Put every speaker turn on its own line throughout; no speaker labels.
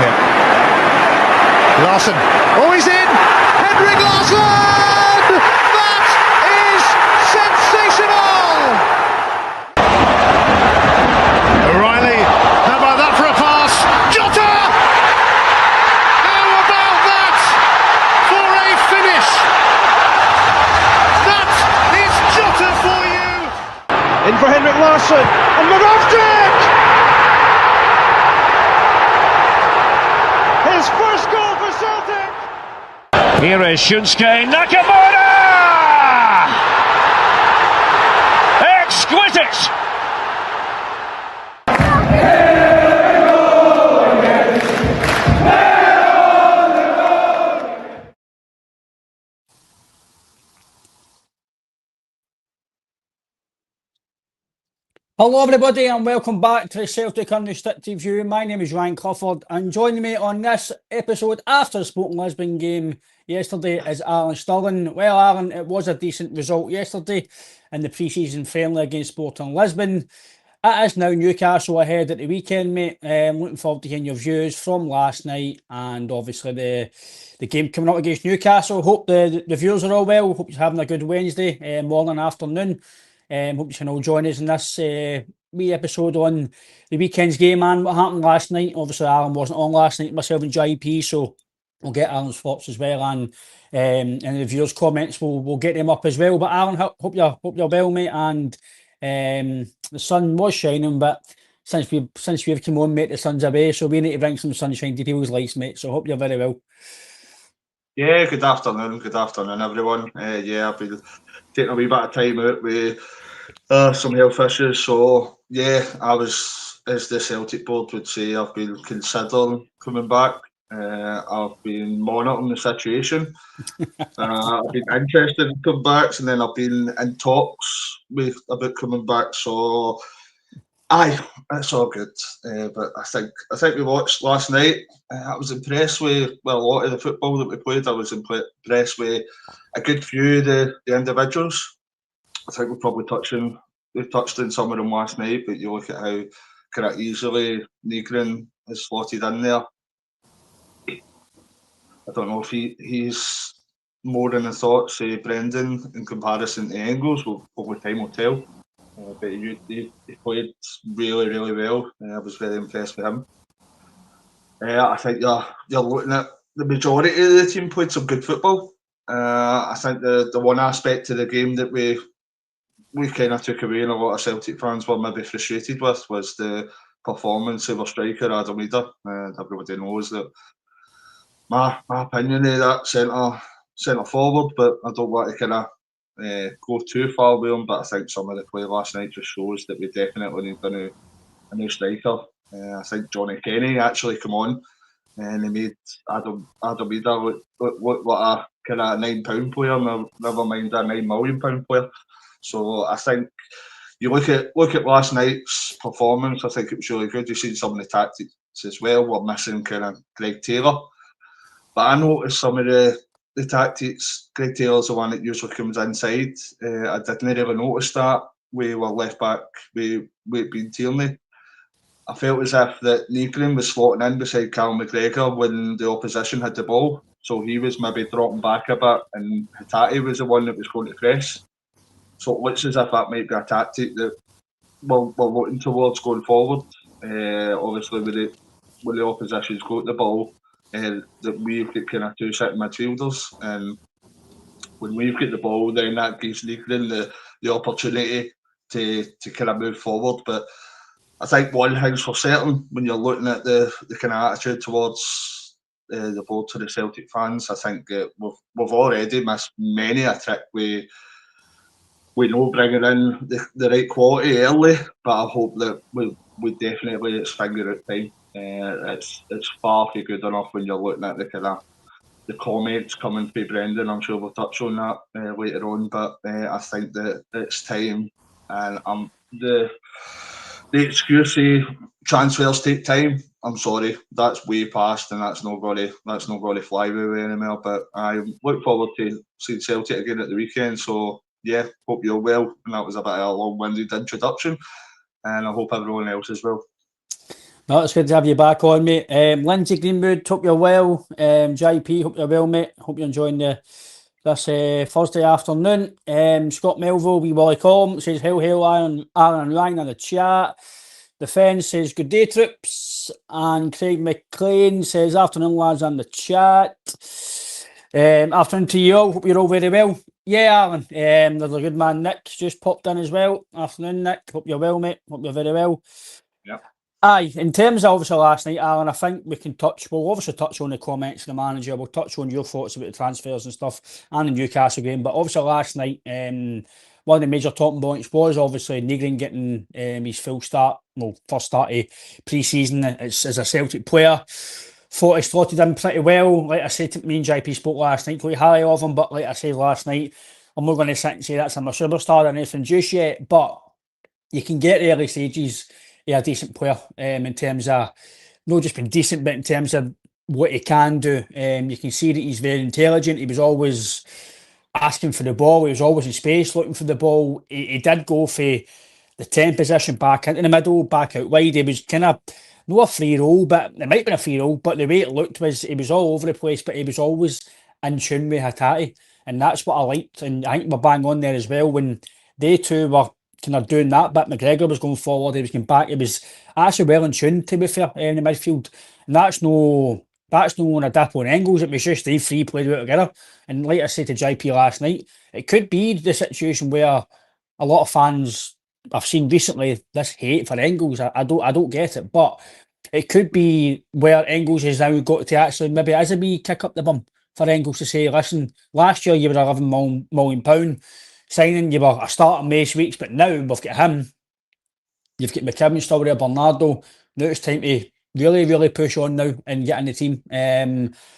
here. Larsson. Oh, he's in! Henrik Larsson! That is sensational! O'Reilly. How about that for a pass? Jota! How about that for a finish? That is Jota for you! In for Henrik Larsson. And Magpies! His first goal for Celtic! Here is Shunsuke Nakamura! Exquisite!
Hello everybody and welcome back to the Celtic Unrestricted View. My name is Ryan Clifford and joining me on this episode after the Sporting Lisbon game yesterday is Alan Stirling. Well Alan, it was a decent result yesterday in the pre-season friendly against Sporting Lisbon. It is now Newcastle ahead at the weekend, mate. Looking forward to hearing your views from last night and obviously the game coming up against Newcastle. Hope the viewers are all well. Hope you're having a good Wednesday morning, afternoon. Hope you can all join us in this wee episode on the weekend's game and what happened last night. Obviously, Alan wasn't on last night, myself and JP, so we'll get Alan's thoughts as well, and the viewers' comments we'll get them up as well. But Alan, hope you're well, mate. And the sun was shining, but since we've come on, mate, the sun's away, so we need to bring some sunshine to people's lives, mate. So hope you're very well.
Yeah, good afternoon, everyone. I've been taking a wee bit of time out with some health issues, so yeah, I was, as the Celtic board would say, I've been considering coming back. I've been monitoring the situation. I've been interested in coming back, and then I've been in talks about coming back. So, it's all good. But I think we watched last night. I was impressed with a lot of the football that we played. I was impressed with a good few of the individuals. I think we touched on some of them last night, but you look at how kind of easily Nygren is slotted in there. I don't know if he's more in the thoughts of Brendan in comparison to Engels. Only time will tell. But he played really, really well. I was very impressed with him. I think you're looking at the majority of the team played some good football. I think the one aspect of the game that we kind of took away and a lot of Celtic fans were maybe frustrated with was the performance of our striker, Idah. Everybody knows that my opinion of that centre forward, but I don't want to kind of go too far with him. But I think some of the play last night just shows that we definitely need a new striker. I think Johnny Kenny actually come on and he made Adam Idah look like a kind of £9 player, never mind a £9 million player. So I think you look at last night's performance. I think it was really good. You've seen some of the tactics as well. We're missing kind of Greg Taylor, but I noticed some of the tactics. Greg Taylor's the one that usually comes inside. I didn't really notice that. We were left back with being Tierney. I felt as if that Nygren was slotting in beside Cal McGregor when the opposition had the ball. So he was maybe dropping back a bit, and Hatate was the one that was going to press. So it looks as if that might be a tactic that we're looking towards going forward. Obviously, when the opposition's got the ball, that we've got kind of two sitting midfielders, and when we've got the ball, then that gives Nygren the opportunity to kind of move forward. But I think one thing's for certain, when you're looking at the kind of attitude towards the board to the Celtic fans, I think we've already missed many a trick we know bringing in the right quality early, but I hope that we definitely it's finger out time. It's far too good enough when you're looking at the comments coming from Brendan. I'm sure we'll touch on that later on, but I think that it's time, and the excuse of transfers take time. I'm sorry, that's way past, and that's not going to fly with me anymore. But I look forward to seeing Celtic again at the weekend. So yeah, hope you're well. And that was a bit of a long-winded introduction, and I hope everyone else is well.
No, it's good to have you back on, mate. Lindsay Greenwood, hope you're well. JP, hope you're well, mate. Hope you're enjoying this Thursday afternoon. Scott Melville, we will call him, says, hail, Aaron and Ryan in the chat. The Fence says, good day, troops. And Craig McLean says, afternoon, lads, on the chat. Afternoon to you all. Hope you're all very well. Yeah, Alan. There's a good man, Nick, just popped in as well. Afternoon, Nick. Hope you're well, mate. Hope you're very well.
Yeah.
Aye, in terms of obviously last night, Alan, I think we'll obviously touch on the comments of the manager, we'll touch on your thoughts about the transfers and stuff, and the Newcastle game, but obviously last night, one of the major talking points was obviously Nygren getting his full start, first start of pre-season as a Celtic player. Thought he slotted in pretty well. Like I said, me and JP spoke last night, quite highly of him, but like I said last night, I'm not going to sit and say that's a superstar or anything just yet, but you can get the early stages a decent player in terms of not just being decent, but in terms of what he can do. You can see that he's very intelligent. He was always asking for the ball. He was always in space looking for the ball. He did go for the 10 position back into the middle, back out wide. He was kind of not a free roll, but it might have been a free roll, but the way it looked was he was all over the place, but he was always in tune with Hatate. And that's what I liked. And I think we're bang on there as well when they two were kind of doing that, but McGregor was going forward, he was going back, he was actually well in tune, to be fair, in the midfield, and that's no on a dip on Engels, it was just they three played well together, and like I said to JP last night, it could be the situation where a lot of fans I've seen recently this hate for Engels, I don't get it, but it could be where Engels has now got to actually maybe as a wee kick up the bum for Engels to say, listen, last year you were £11 million signing, you were a starter most weeks, but now we've got him, you've got McKibben still there, Bernardo, now it's time to really, really push on now and get in the team.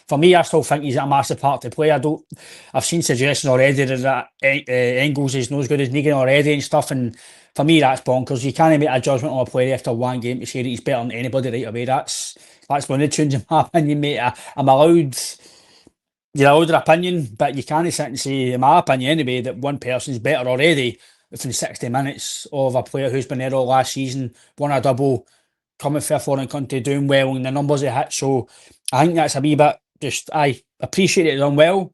For me, I still think he's a massive part to play. I've seen suggestions already that Engels is not as good as Nygren already and stuff, and for me that's bonkers. You can't make a judgment on a player after one game to say that he's better than anybody right away. That's one of the tunes in my opinion, mate. I'm allowed... You're allowed an opinion, but you can't sit and say, in my opinion anyway, that one person's better already within 60 minutes of a player who's been there all last season, won a double, coming for a foreign country, doing well, and the numbers he hit. So I think that's a wee bit I appreciate it done well.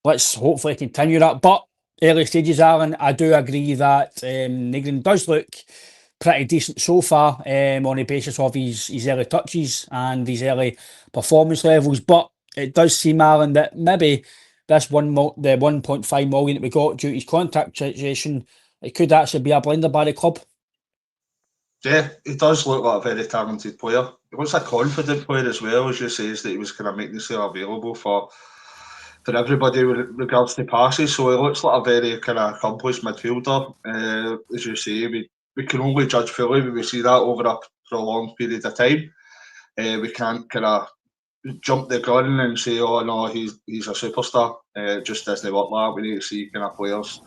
Let's hopefully continue that. But early stages, Alan, I do agree that Nygren does look pretty decent so far on the basis of his early touches and his early performance levels. But it does seem, Alan, that maybe this the 1.5 million that we got due to his contract situation, it could actually be a blinder by the club.
Yeah, he does look like a very talented player. He looks a confident player as well, as you says, that he was kind of making himself available for everybody with regards to passes. So he looks like a very kind of accomplished midfielder. As you say, we can only judge fully when we see that over a prolonged period of time. We can't kind of jump the gun and say, oh no, he's a superstar. Just doesn't work like that. We need to see kind of players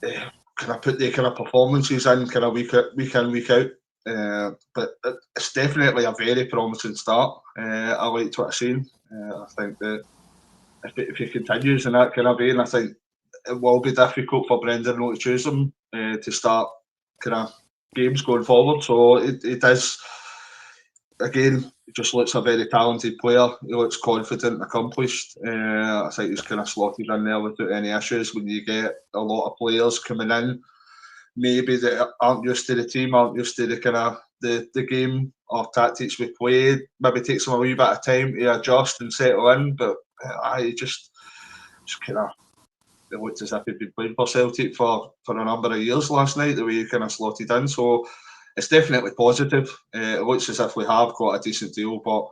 kind of put their kind of performances in kind of week in, week out. But it's definitely a very promising start. I liked what I've seen. I think that if he continues in that kind of vein, I think it will be difficult for Brendan not to choose him to start kind of games going forward. So it does, again, he just looks a very talented player. He looks confident and accomplished. I think he's kind of slotted in there without any issues. When you get a lot of players coming in, maybe that aren't used to the team, aren't used to the kind of the game or tactics we play, maybe takes them a wee bit of time to adjust and settle in. But I just kind of, it looked as if he'd been playing for Celtic for a number of years last night, the way he kind of slotted in. So it's definitely positive. It looks as if we have got a decent deal, but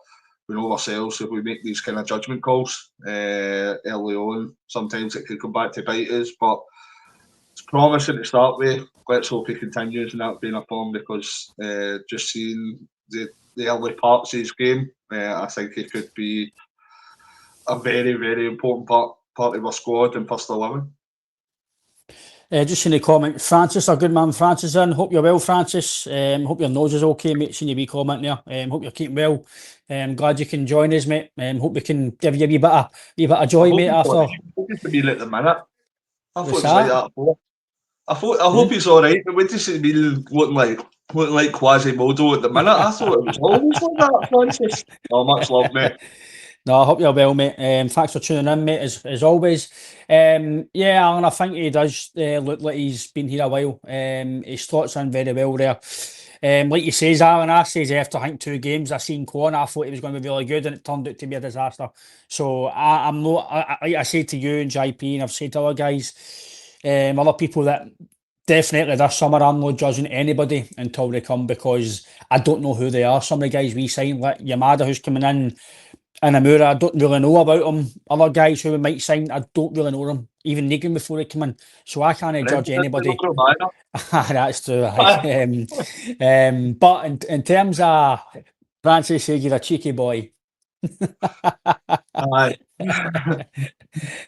we know ourselves, if we make these kind of judgment calls early on, sometimes it could come back to bite us. But it's promising to start with. Let's hope he continues in that vein of form, because just seeing the early parts of his game, I think he could be a very, very important part of our squad and first 11.
Just in the comment, Francis, our good man Francis in. Hope you're well, Francis. Hope your nose is okay, mate. Seen your wee comment there. Hope you're keeping well. Glad you can join us, mate. Hope we can give you a wee bit of joy, mate. After
hope it's a wee at the minute. I thought it was like that before. I hope he's all right. But when does he mean looking like Quasimodo at the minute? I thought it was always like that, Francis. Oh, much love, mate.
No, I hope you're well, mate. Thanks for tuning in, mate, as always. Yeah, Alan, I think he does look like he's been here a while. He slots in very well there. Like you says, Alan, I says after I think 2 games, I seen Quan, I thought he was going to be really good, and it turned out to be a disaster. So I'm not, like I say to you and JP, and I've said to other guys, other people that definitely this summer I'm not judging anybody until they come, because I don't know who they are. Some of the guys we signed, like Yamada, who's coming in, and Amura, I don't really know about him. Other guys who we might sign, I don't really know them. Even Nygren before he came in. So I can't judge anybody. That's true. But in terms of Francis said you're a cheeky boy.
Aye.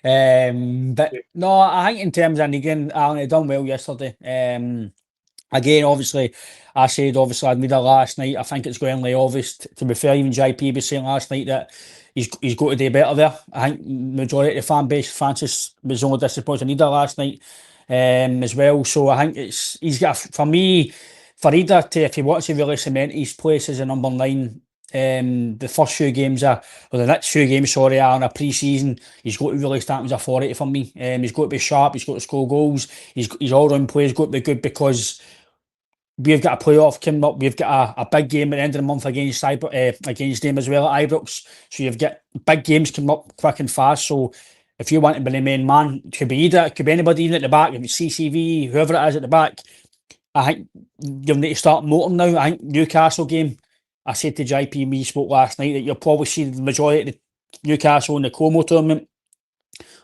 But no, I think in terms of Nygren, Alan, he done well yesterday. Again, obviously, I said obviously I'd made it last night. I think it's glaringly obvious. To be fair, even JP was saying last night that he's got to do better there. I think majority of the fan base, Francis was only disappointed in Idah last night as well. So I think he's got, for me, for Idah to, if he wants to really cement his place as a number 9, the first few games or the next few games, sorry, are in a pre-season, he's got to really start as a 40 for me. He's got to be sharp, he's got to score goals, his all-round play has got to be good, because we've got a playoff coming up. We've got a big game at the end of the month against them as well at Ibrox. So you've got big games coming up quick and fast. So if you want to be the main man, it could be Idah, it could be anybody even at the back, if it's CCV, whoever it is at the back, I think you'll need to start motoring now. I think Newcastle game, I said to JP, we spoke last night, that you'll probably see the majority of the Newcastle in the Como tournament.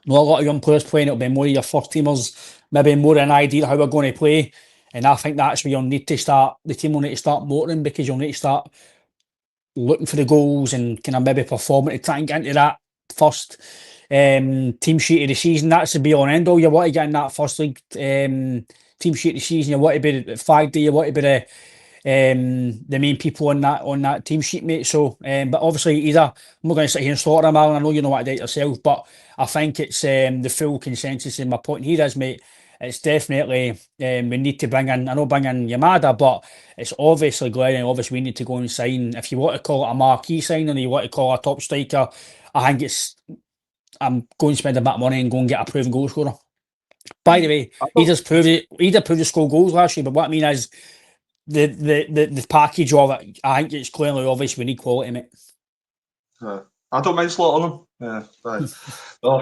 Not a lot of young players playing, it'll be more of your first teamers, maybe more an idea how we're going to play. And I think that's where you'll need to start, the team will need to start motoring, because you'll need to start looking for the goals and kind of maybe performing to try and get into that first team sheet of the season. That's the be all and end all. You want to get in that first league team sheet of the season. You want to be the flag day. You want to be the main people on that team sheet, mate. So, but obviously, Idah, I'm not going to sit here and slaughter him, Alan. I know you know what to do it yourself, but I think it's the full consensus in my point here is, mate. It's definitely we need to bring in. I know bring in Yamada, but it's obviously glaring obvious we need to go and sign. If you want to call it a marquee signing, or you want to call it a top striker, I think I'm going to spend a bit of money and go and get a proven goal scorer. By the way, Idah's proved it. Idah proved to score goals last year, but what I mean is the package of it. I think it's clearly obvious we need quality, mate.
I don't mind slaughtering them. No,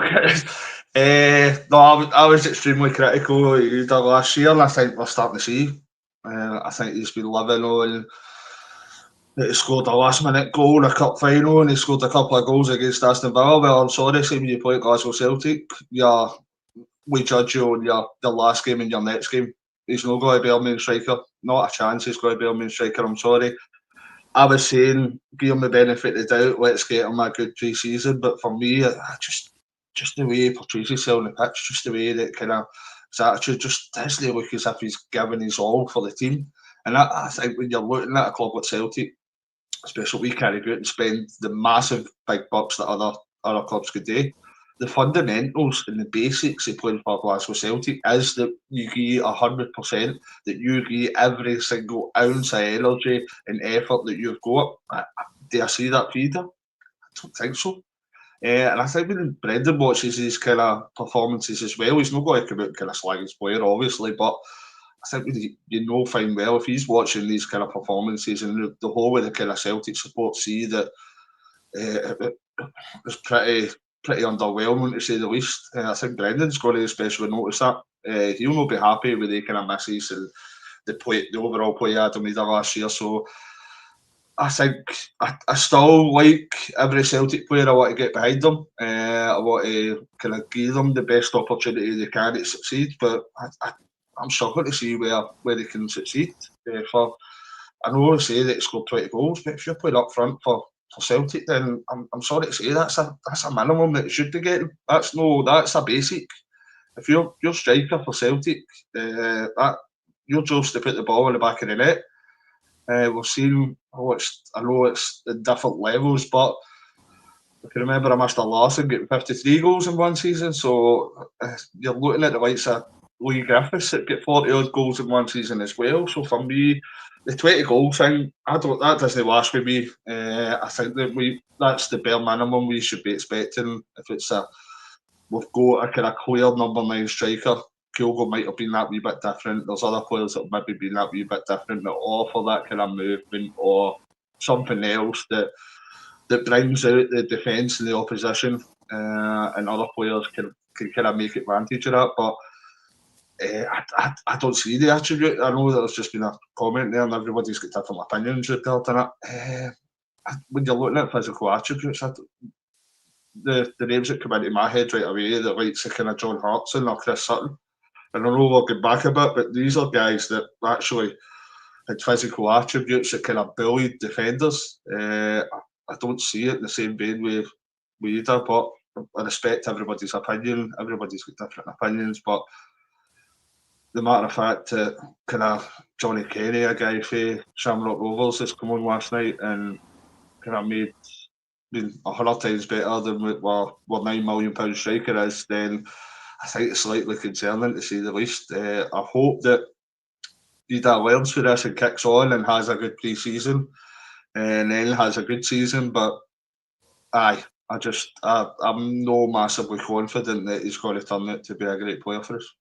I was extremely critical of Idah last year, and I think we're starting to see. I think he's been living on. He scored a last-minute goal in a cup final, and he scored a couple of goals against Aston Villa. Well, I'm sorry, say when you play at Glasgow Celtic, we judge you on your last game and your next game. He's not going to be our main striker. Not a chance he's going to be our main striker, I'm sorry. I was saying, give him the benefit of the doubt, let's get him a good pre-season. But for me, just the way he portrays himself on the pitch, just the way that kind of his attitude, just doesn't look as if he's given his all for the team. And I think when you're looking at a club like Celtic, especially we can't go out and spend the massive big bucks that other clubs could do, the fundamentals and the basics of playing for Glasgow Celtic is that you give 100%, that you give every single ounce of energy and effort that you've got. Do I see that, Peter? I don't think so. And I think when Brendan watches these kind of performances as well, he's not going to come out and kind of slag his player, obviously, but I think you know fine well if he's watching these kind of performances and the whole of the kind of Celtic support see that it's pretty underwhelming, to say the least. I think Brendan's going to especially notice that. He'll not be happy with the kind of misses and the overall play Adam Idah last year. So I think I still like every Celtic player. I want to get behind them. I want to kind of give them the best opportunity they can to succeed. But I'm struggling to see where they can succeed. I know they say that he scored 20 goals, but if you're playing up front for Celtic, then I'm sorry to say that's a minimum that you should be getting. That's a basic. If you're striker for Celtic, your job's to put the ball in the back of the net. We've seen, I know it's at different levels, but if you remember, Mr. Larson getting 53 goals in one season, so you're looking at the likes of Lee Griffiths that get 40 odd goals in one season as well. So for me, the 20 goal thing, that doesn't last with me. I think that that's the bare minimum we should be expecting. If it's we've got a kind of clear number 9 striker. Kyogo might have been that wee bit different. There's other players that have maybe been that wee bit different that offer that kind of movement or something else that brings out the defence and the opposition, and other players can kind of make advantage of that. But I don't see the attribute. I know that there's just been a comment there and everybody's got different opinions regarding it. When you're looking at physical attributes, the names that come into my head right away, the likes of kind of John Hartson or Chris Sutton. And I know we'll get back a bit, but these are guys that actually had physical attributes that kind of bullied defenders. I don't see it in the same vein with Idah, but I respect everybody's opinion. Everybody's got different opinions, but the matter of fact that kind of Johnny Kenny, a guy for Shamrock Rovers, has come on last night and kind of been 100 times better than what £9 million striker is, then I think it's slightly concerning to say the least. I hope that Idah learns for this and kicks on and has a good pre-season and then has a good season, but I'm no massively confident that he's going to turn out to be a great player for us.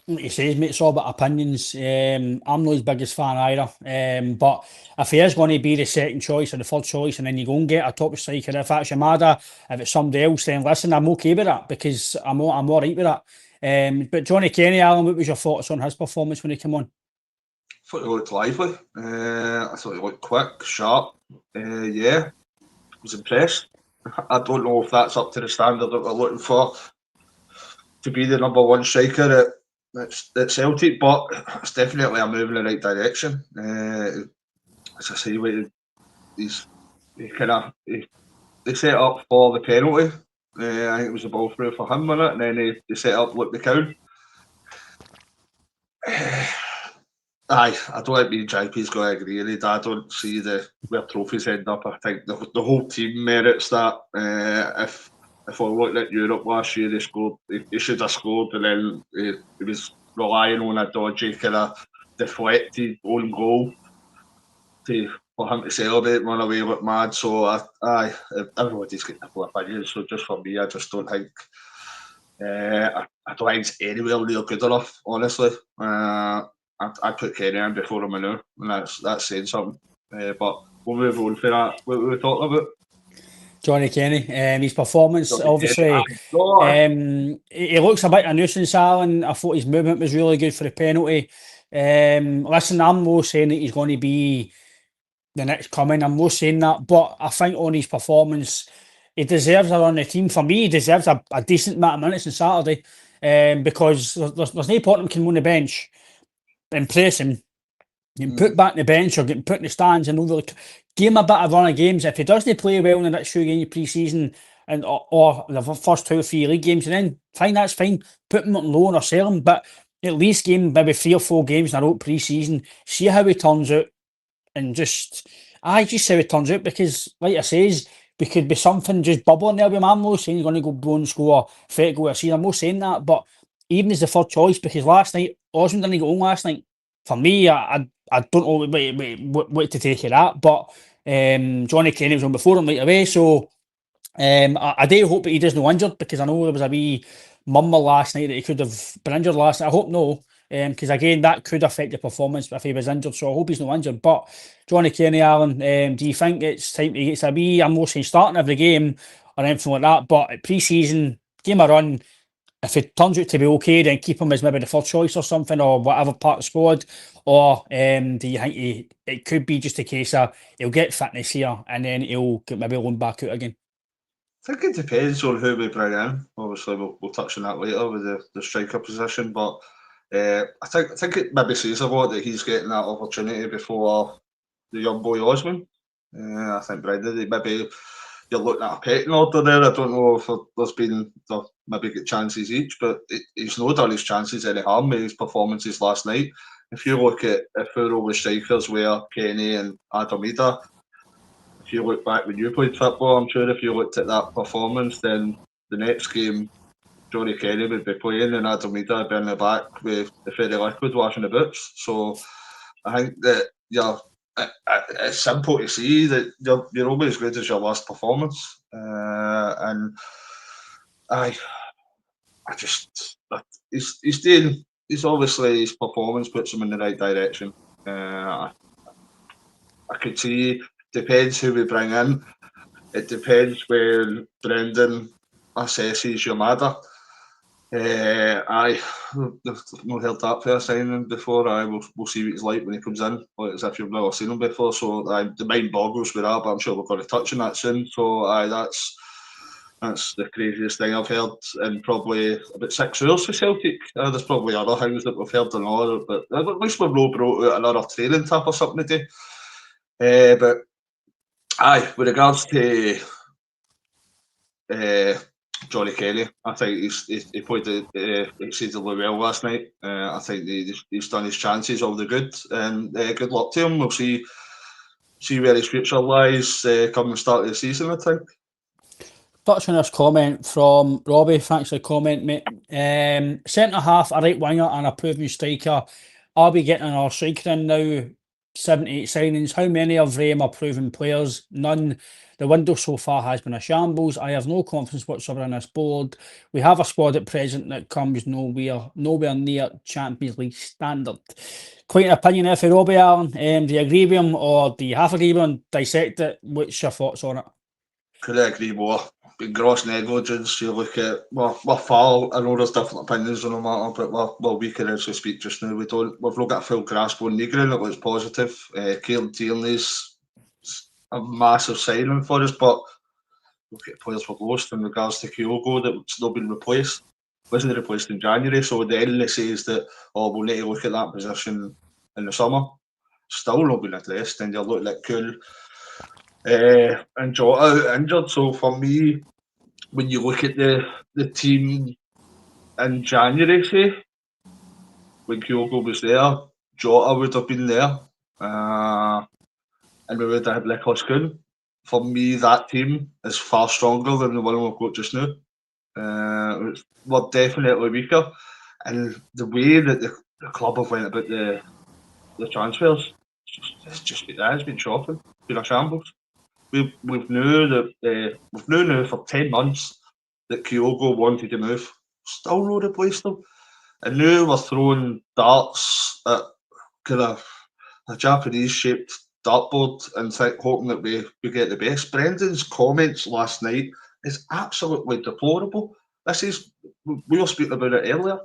Like he says, mate, it's all about opinions. I'm not his biggest fan either. But if he is going to be the second choice or the third choice, and then you go and get a top striker, if it's Yamada, if it's somebody else, then listen, I'm okay with that because I'm all right with that. But Johnny Kenny, Alan, what was your thoughts on his performance when he came on?
I thought he looked lively. I thought he looked quick, sharp. Yeah, I was impressed. I don't know if that's up to the standard that we're looking for to be the number 1 striker at Celtic, but it's definitely a move in the right direction. As I say, they set up for the penalty. I think it was a ball through for him, wasn't it? And then they set up Luke McCown. I don't think me and JP's going to agree on it. I don't see where trophies end up. I think the whole team merits that. If we're looking at Europe last year, they should have scored, and then he was relying on a dodgy kind of deflected own goal for him to celebrate, run away with mad. So everybody's got different opinions. So just for me, I just don't think I don't think it's anywhere near good enough. Honestly, I'd put Kenny in before him now, and that's saying something. But we'll move on for that. What were we talking about?
Johnny Kenny, his performance, obviously, he looks a bit of a nuisance, Alan. I thought his movement was really good for the penalty. Listen, I'm not saying that he's going to be the next coming. I'm not saying that, but I think on his performance, he deserves a run on the team. For me, he deserves a decent amount of minutes on Saturday, because there's no point in him coming on the bench and pressing. Getting put back in the bench or getting put in the stands and give him a bit of run of games. If he doesn't play well in the next few games pre-season and or the first 2 or 3 league games, and then fine, that's fine. Put him on loan or sell him, but at least give him maybe 3 or 4 games in a row pre-season. See how he turns out, and just see how he turns out, because like I says, there could be something just bubbling there with him. I'm not saying he's going to go blow and score 30 goals a season. I'm not saying that, but even as the third choice, because last night Osmond didn't go on last night. For me, I don't know what to take of that, but Johnny Kenny was on before him right away, so I do hope that he doesn't injured, because I know there was a wee mumble last night that he could have been injured last night. I hope no, because again, that could affect the performance if he was injured, so I hope he's not injured. But Johnny Kenny, Alan, do you think it's time to get a wee, I'm not saying starting every game or anything like that, but at pre-season, give him a run. If it turns out to be okay, then keep him as maybe the first choice or something, or whatever part of the squad. Or do you think it could be just a case of he'll get fitness here and then he'll get maybe loaned back out again?
I think it depends on who we bring in. Obviously, we'll touch on that later with the striker position, but I think it maybe says a lot that he's getting that opportunity before the young boy Osman. I think Brendan, maybe you're looking at a pecking order there. I don't know if they've maybe get chances each, but he's not done his chances any harm with his performances last night. If you look at who all the strikers were, Kenny and Idah, if you look back when you played football, I'm sure if you looked at that performance, then the next game Johnny Kelly would be playing and Adam Idah would be in the back with the Ferry Liquid washing the boots. So I think that it's simple to see that you're only as good as your last performance. And I just he's obviously his performance puts him in the right direction. I could see depends who we bring in. It depends where Brendan assesses your matter. I've not heard that fair signing before. We'll see what he's like when he comes in, like as if you've never seen him before. So the mind boggles with that, but I'm sure we're going to touch on that soon. So that's the craziest thing I've heard in probably about 6 hours for Celtic. There's probably other things that we've heard and all, but at least we've not brought out another training tip or something today. But with regards to Johnny Kelly, I think he played exceedingly well last night. I think he's done his chances all the good, and good luck to him. We'll see where his future lies come the start of the season, I think.
Touch on this comment from Robbie. Thanks for the comment, mate. Centre half, a right winger, and a proven striker. Are we getting our striker in now? 78 signings. How many of them are proven players? None. The window so far has been a shambles. I have no confidence whatsoever in this board. We have a squad at present that comes nowhere near Champions League standard. Quite an opinion there for Robbie, Alan. Do you agree with him or do you half agree with him? Dissect it. What's your thoughts on it?
Couldn't agree more. Gross negligence. You look at we're far. I know there's different opinions on the matter, but we're weaker as we speak just now. We've not got a full grasp on Nygren. It looks positive. Kieran Tierney's a massive signing for us, but look at players for lost in regards to Kyogo that's not been replaced. Wasn't replaced in January, so the only says that we'll need to look at that position in the summer. Still not been addressed, and you're looking at Cool. And Jota injured. So for me, when you look at the team in January, say, when Kyogo was there, Jota would have been there, and we would have had Nicholas Kuhn. For me, that team is far stronger than the one we've got just now. We're definitely weaker, and the way that the club have went about the transfers, it's been shocking. It's been a shambles. We've known now for 10 months that Kyogo wanted to move. Still no replaced him. And now we're throwing darts at kind of a Japanese-shaped dartboard and hoping that we get the best. Brendan's comments last night is absolutely deplorable. We were speaking about it earlier.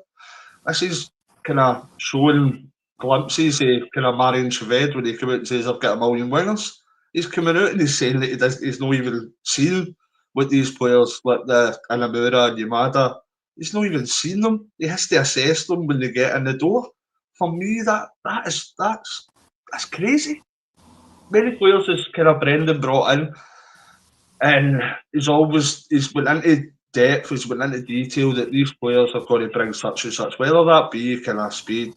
This is kind of showing glimpses of kind of Marion Cheved when he came out and says, I've got a million wingers. He's coming out and he's saying that he's not even seen what these players like the Inamura and Yamada. He's not even seen them. He has to assess them when they get in the door. For me, that's crazy. Many players has kind of Brendan brought in, and he's went into depth, he's went into detail that these players are going to bring such and such, whether that be kind of speed,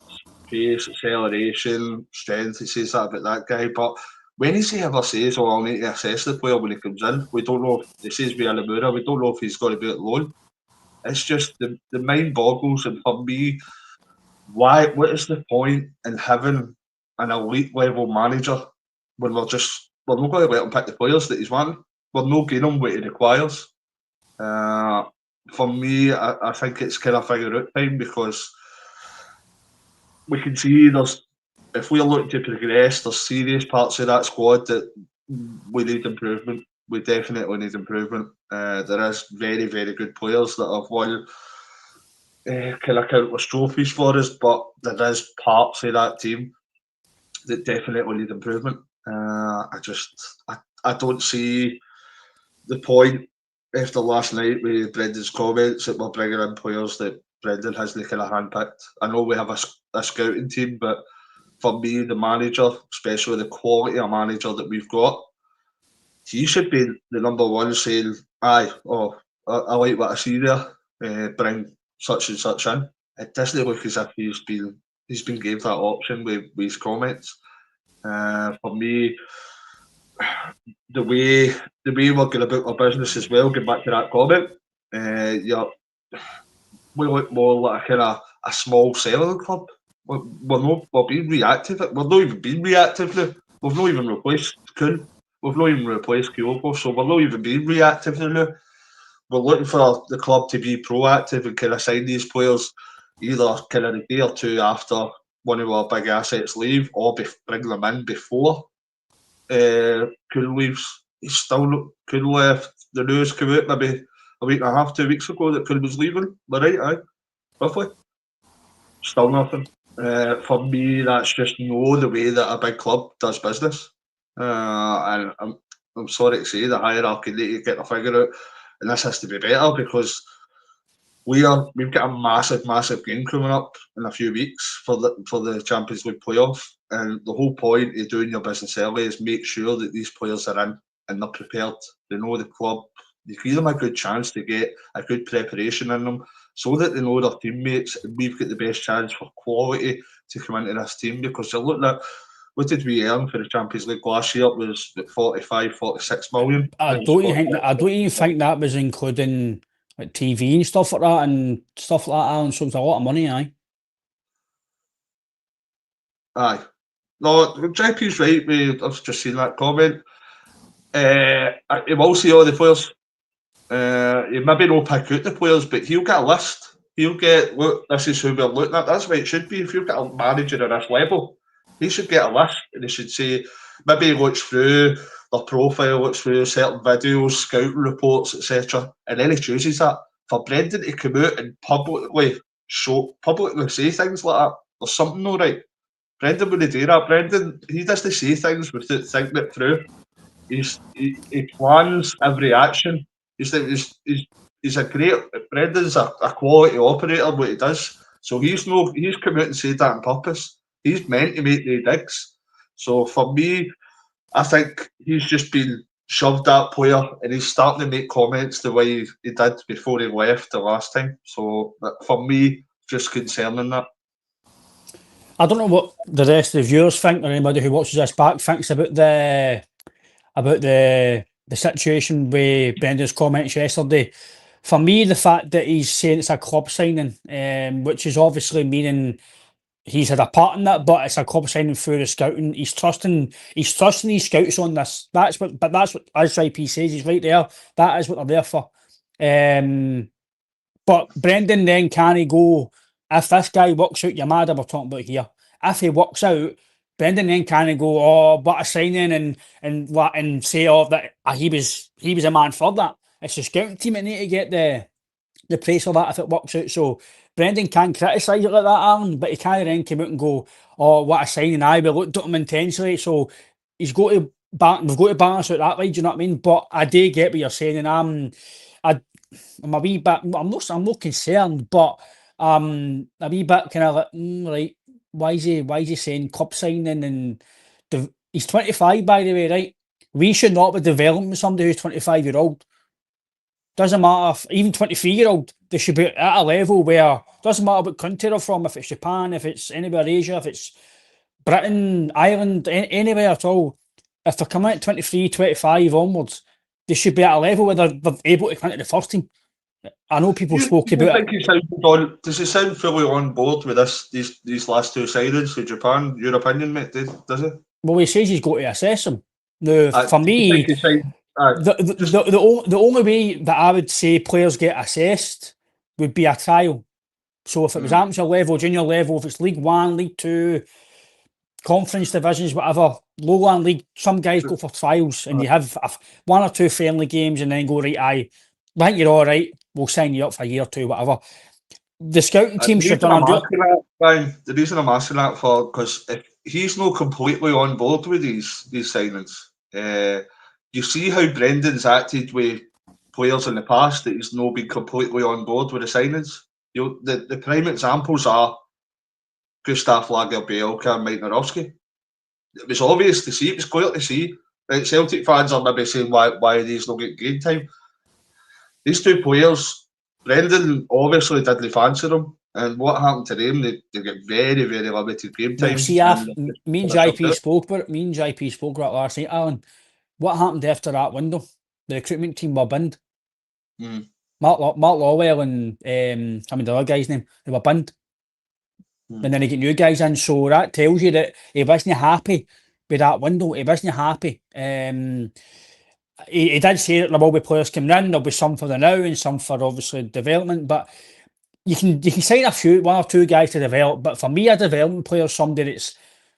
pace, acceleration, strength. He says that about that guy, but when he ever says, I'll need to assess the player when he comes in, we don't know. He says we Inamura, we don't know if he's going to be at loan. It's just the mind boggles, and for me, what is the point in having an elite level manager when we're not going to let him pick the players that he's wanting? We're not getting him what he requires. For me, I think it's kind of figure out time, because we can see if we're looking to progress, there's serious parts of that squad that we need improvement. We definitely need improvement. There is very, very good players that have won kind of countless trophies for us, but there is parts of that team that definitely need improvement. I don't see the point after last night with Brendan's comments that we're bringing in players that Brendan hasn't kind of handpicked. I know we have a scouting team, but for me, the manager, especially the quality of manager that we've got, he should be the number one saying, I like what I see there, bring such and such in. It doesn't look as if he's been given that option with his comments. For me, the way we're going about our business as well, going back to that comment, we look more like a kind of a small selling club. We're being reactive. We're not even being reactive now. We've not even replaced Toon. We've not even replaced Kyogo, so we're not even being reactive now. We're looking for the club to be proactive and kind of sign these players either kind of a day or two after one of our big assets leave, or bring them in before Kuhn leaves. He's still not, Kuhn left. The news came out maybe a week and a half, 2 weeks ago that Kuhn was leaving. Am I right? Aye, roughly. Still nothing. For me, that's just no the way that a big club does business. And I'm sorry to say, the hierarchy need to get their figure out, and this has to be better, because we've got a massive game coming up in a few weeks for the Champions League playoff, and the whole point of doing your business early is make sure that these players are in and they're prepared. They know the club. You give them a good chance to get a good preparation in them, so that they know their teammates, and we've got the best chance for quality to come into this team. Because you're looking at, what did we earn for the Champions League last year? It was 45, 46 million.
I don't even think that was including like TV and stuff like that and stuff like that, Alan. So it's a lot of money, aye.
Aye. No, JP's right. I've just seen that comment. He will see all the players. He maybe not pick out the players, but he'll get a list. He'll get, look, this is who we're looking at. That's what it should be. If you've got a manager at this level, he should get a list, and he should say, maybe he looks through their profile, looks through certain videos, scouting reports, etc., and then he chooses that. For Brendan to come out and publicly say things like that, there's something not right. Brendan wouldn't do that. Brendan, he doesn't say things without thinking it through. He plans every action. He's a great. Brendan's a quality operator. What he does, so he's come out and said that on purpose. He's meant to make the digs. So for me, I think he's just been shoved that player, and he's starting to make comments the way he did before he left the last time. So for me, just concerning that.
I don't know what the rest of the viewers think, or anybody who watches this back thinks about the situation with Brendan's comments yesterday. For me, the fact that he's saying it's a club signing, which is obviously meaning he's had a part in that, but it's a club signing through the scouting. He's trusting these scouts on this. That's what as IP says, he's right there. That is what they're there for. But Brendan then can't go, if this guy works out, you're mad we're talking about here. If he works out, Brendan then can't go, oh, what a signing, and say, oh, that he was a man for that. It's the scouting team that need to get the praise for that if it works out. So Brendan can criticise it like that, Alan, but he can't then come out and go, oh, what a signing, we looked at him intensely. So we've got to balance out that way, do you know what I mean? But I do get what you're saying, and I'm a wee bit, I'm not concerned, but a wee bit kind of like, right, why is he saying club signing? And he's 25, by the way, right? We should not be developing somebody who's 25-year-old. Doesn't matter if, even 23-year-old, they should be at a level where, doesn't matter what country they're from, if it's Japan, if it's anywhere Asia, if it's Britain, Ireland, anywhere at all. If they're coming at 23, 25 onwards, they should be at a level where they're able to come into the first team. I know people spoke about it.
Does he sound fully on board with these last two signings with Japan? Your opinion, mate, does it?
Well, he says he's got to assess them. Now, for me, the only way that I would say players get assessed would be a trial. So if it was amateur level, junior level, if it's League One, League Two, conference divisions, whatever, lowland league, some guys go for trials and you have one or two friendly games and then go, right, I think you're all right, we'll sign you up for a year or two, whatever. The scouting team should have done
the reason I'm asking that for, because if he's not completely on board with these signings, you see how Brendan's acted with players in the past that he's not been completely on board with the signings. The prime examples are Gustav Lagerbielke and Mike Narowski. It was obvious to see, it was clear to see. Right, Celtic fans are maybe saying why these don't get game time. These two players, Brendan obviously didn't fancy them, and what happened to them? They get very, very limited game time.
Well, see, me and JP spoke about it last night, Alan. What happened after that window? The recruitment team were binned. Mark Lawwell and I mean the other guy's name, they were binned. And then they get new guys in, so that tells you that he wasn't happy with that window. He wasn't happy. He did say that there will be players coming in. There'll be some for the now and some for obviously development. But you can sign one or two guys to develop. But for me, a development player is somebody that's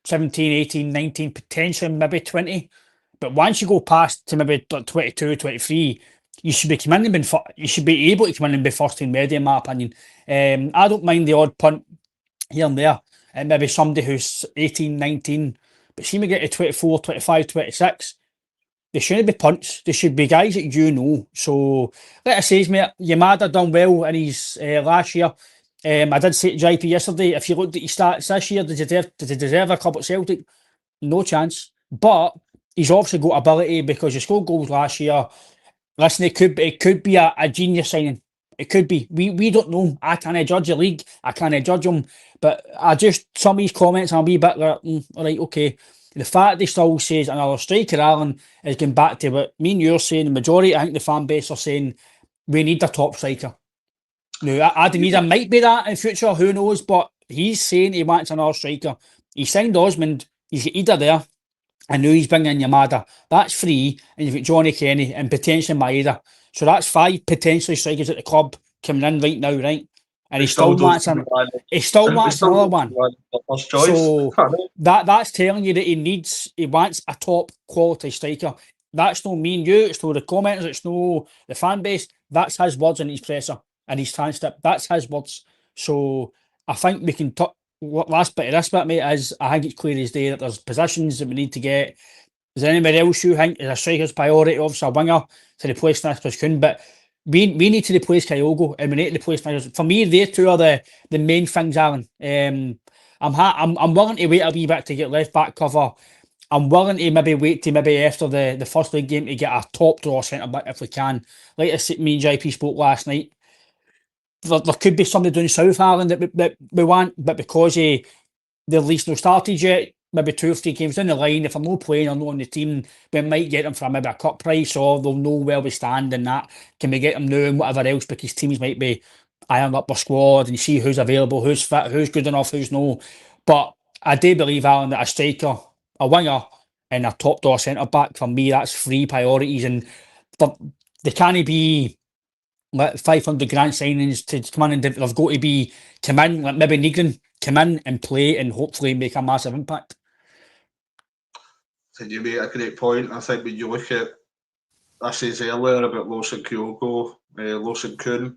17, 18, 19, potentially maybe 20. But once you go past to maybe 22, 23, you should be coming in and you should be able to come in and be first team ready, in my opinion. I don't mind the odd punt here and there, and maybe somebody who's 18, 19, but see me get to 24, 25, 26, they shouldn't be punts. They should be guys that you know. So, like I says, mate, Yamada done well in his last year. I did say to JP yesterday, if you looked at his stats this year, did he deserve a club at Celtic? No chance. But he's obviously got ability because he scored goals last year. Listen, it could be a genius signing. It could be. We don't know. I can't judge the league. I can't judge him. But some of his comments, I'm a wee bit like, all right, okay. The fact he still says another striker, Alan, is going back to what me and you're saying. The majority, I think the fan base are saying, we need a top striker. Now, Adam Idah might be that in future, who knows? But he's saying he wants another striker. He signed Osmond. He's got Idah there. I know he's bringing Yamada. That's free. And you've got Johnny Kenny and potentially Maeda. So that's 5 potentially strikers at the club coming in right now, right? And he still wants another one. So that's telling you that he wants a top quality striker. That's no me and you, it's no the commenters, it's no the fan base. That's his words in his presser and his transcript. That's his words. So I think we can last bit of this bit, mate, is I think it's clear as day that there's positions that we need to get. Is there anybody else you think is a striker's priority? Obviously, a winger to replace Nicholas Toon, but we need to replace Kyogo and we need to replace Nicholas. For me, they two are the main things, Alan. I'm willing to wait a wee bit to get left back cover. I'm willing to maybe wait to maybe after the first league game to get a top draw centre back if we can. Like I said, me and JP spoke last night. There could be somebody doing South Ireland that we want, but because the least no started yet, maybe 2 or 3 games down the line, if I'm not playing or not on the team, we might get them for maybe a cut price, or they'll know where we stand and that. Can we get them now and whatever else, because teams might be ironing up their squad and see who's available, who's fit, who's good enough, who's no. But I do believe, Alan, that a striker, a winger, and a top door centre back, for me, that's 3 priorities, and they can't be like 500 grand signings to come in, and they've got to be come in, like maybe Nygren, come in and play and hopefully make a massive impact.
So you made a great point. I think when you look at, I said earlier about Lawson Kyogo, Lawson Toon,